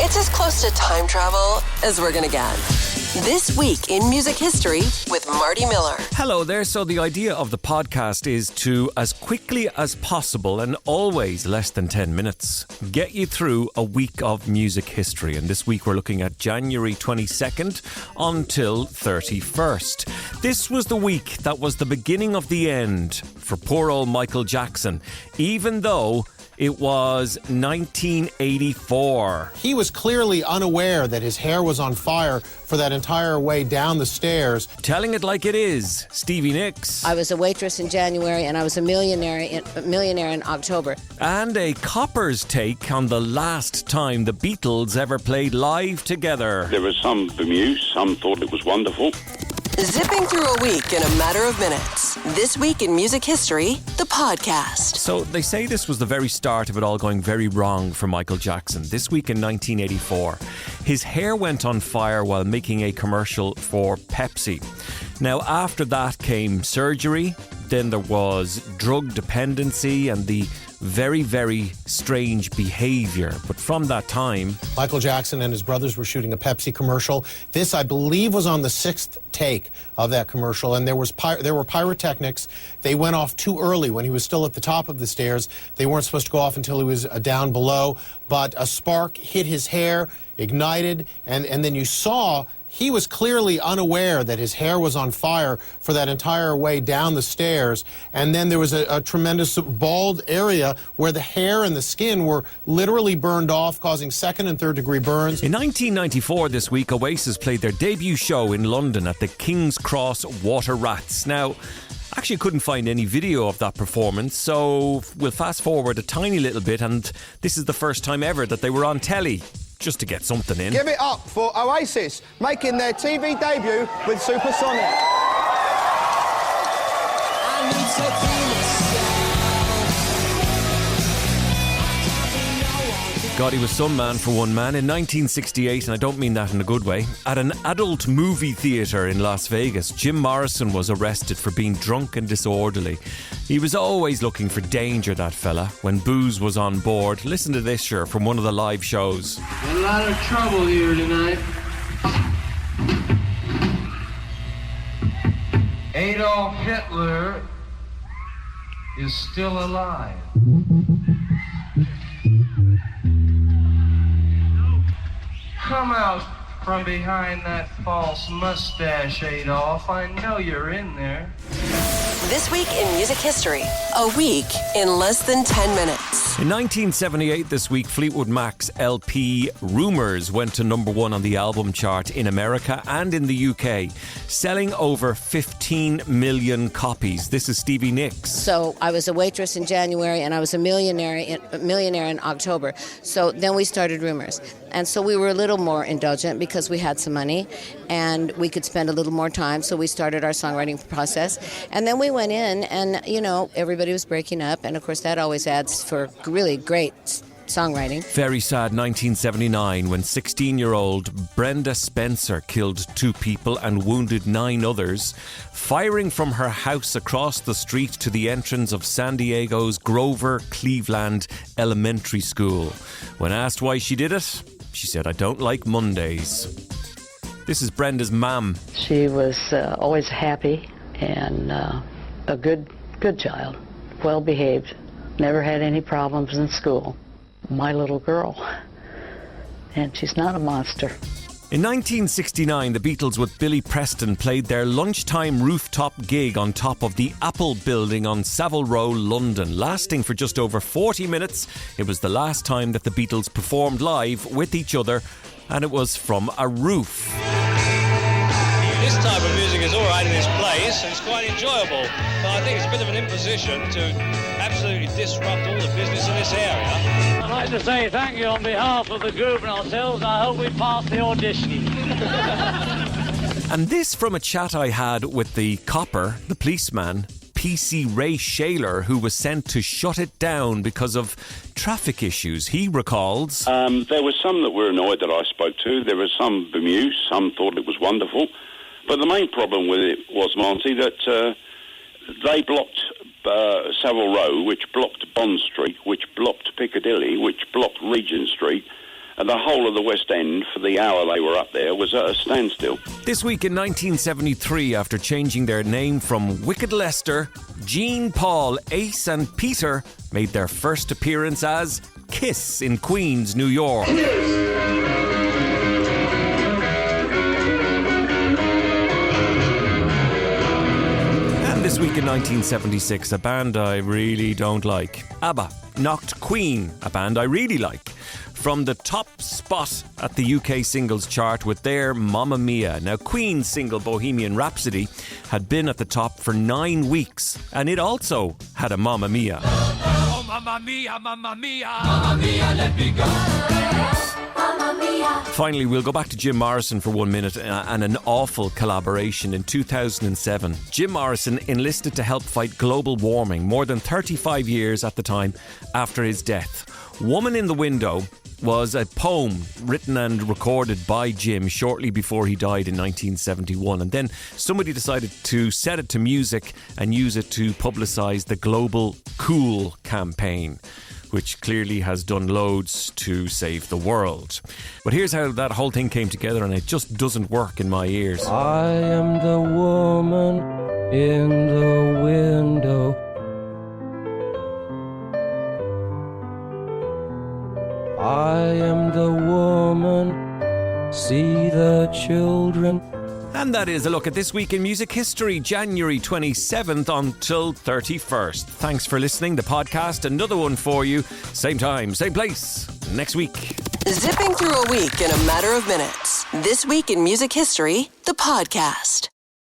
It's as close to time travel as we're gonna get. This Week in Music History with Marty Miller. Hello there. So the idea of the podcast is to, as quickly as possible and always less than 10 minutes, get you through a week of music history. And this week we're looking at January 22nd until 31st. This was the week that was the beginning of the end for poor old Michael Jackson, even though it was 1984. He was clearly unaware that his hair was on fire for that entire way down the stairs. Telling it like it is, Stevie Nicks. I was a waitress in January and I was a millionaire in October. And a Copper's take on the last time the Beatles ever played live together. There was some bemused, some thought it was wonderful. Zipping through a week in a matter of minutes. This Week in Music History, the podcast. So they say this was the very start of it all going very wrong for Michael Jackson. This week in 1984, his hair went on fire while making a commercial for Pepsi. Now, after that came surgery. Then there was drug dependency and the very, very strange behaviour. But from that time, Michael Jackson and his brothers were shooting a Pepsi commercial. This, I believe, was on the 6th take of that commercial, and there were pyrotechnics. They went off too early when he was still at the top of the stairs. They weren't supposed to go off until he was down below, but a spark hit his hair, ignited, and then you saw he was clearly unaware that his hair was on fire for that entire way down the stairs. And then there was a tremendous bald area where the hair and the skin were literally burned off, causing second and third degree burns. In 1994, this week, Oasis played their debut show in London at the King's Cross Water Rats. Now, actually couldn't find any video of that performance, so we'll fast forward a tiny little bit, and this is the first time ever that they were on telly. Just to get something in. Give it up for Oasis, making their TV debut with Supersonic. God, he was some man for one man. In 1968, and I don't mean that in a good way, at an adult movie theatre in Las Vegas, Jim Morrison was arrested for being drunk and disorderly. He was always looking for danger, that fella, when booze was on board. Listen to this, sure, from one of the live shows. A lot of trouble here tonight. Adolf Hitler is still alive. Come out from behind that false mustache, Adolf. I know you're in there. This Week in Music History, a week in less than 10 minutes. In 1978 this week, Fleetwood Mac's LP Rumours went to number one on the album chart in America and in the UK, selling over 15 million copies. This is Stevie Nicks. So I was a waitress in January and I was a millionaire in October. So then we started Rumours. And so we were a little more indulgent because we had some money and we could spend a little more time. So we started our songwriting process. And then we went in and, you know, everybody was breaking up. And of course that always adds for really great songwriting. Very sad 1979 when 16-year-old Brenda Spencer killed 2 people and wounded 9 others, firing from her house across the street to the entrance of San Diego's Grover Cleveland Elementary School. When asked why she did it, she said, "I don't like Mondays." This is Brenda's mum. She was always happy and a good child, well behaved, never had any problems in school. My little girl, and she's not a monster. In 1969, the Beatles with Billy Preston played their lunchtime rooftop gig on top of the Apple building on Savile Row, London, lasting for just over 40 minutes. It was the last time that the Beatles performed live with each other, and it was from a roof. This type of music is all right in this place, and it's quite enjoyable, but I think it's a bit of an imposition to absolutely disrupt all the business in this area. I'd like to say thank you on behalf of the group and ourselves. I hope we pass the auditioning. And this from a chat I had with the copper, the policeman, PC Ray Shaler, who was sent to shut it down because of traffic issues. He recalls... There were some that were annoyed that I spoke to. There were some bemused, some thought it was wonderful. But the main problem with it was, Marty, that they blocked Savile Row, which blocked Bond Street, which blocked Piccadilly, which blocked Regent Street, and the whole of the West End, for the hour they were up there, was at a standstill. This week in 1973, after changing their name from Wicked Lester, Gene, Paul, Ace and Peter made their first appearance as Kiss in Queens, New York. This week in 1976, a band I really don't like. ABBA knocked Queen, a band I really like, from the top spot at the UK singles chart with their Mamma Mia. Now, Queen's single Bohemian Rhapsody had been at the top for 9 weeks, and it also had a Mamma Mia. Oh, Mamma Mia, Mamma Mia, Mamma Mia, let me go. Finally, we'll go back to Jim Morrison for 1 minute and an awful collaboration in 2007. Jim Morrison enlisted to help fight global warming more than 35 years at the time after his death. Woman in the Window was a poem written and recorded by Jim shortly before he died in 1971, and then somebody decided to set it to music and use it to publicise the Global Cool campaign, which clearly has done loads to save the world. But here's how that whole thing came together, and it just doesn't work in my ears. I am the woman in the window. I am the woman, see the children. And that is a look at this week in music history, January 27th until 31st. Thanks for listening. The podcast, another one for you. Same time, same place, next week. Zipping through a week in a matter of minutes. This week in music history, the podcast.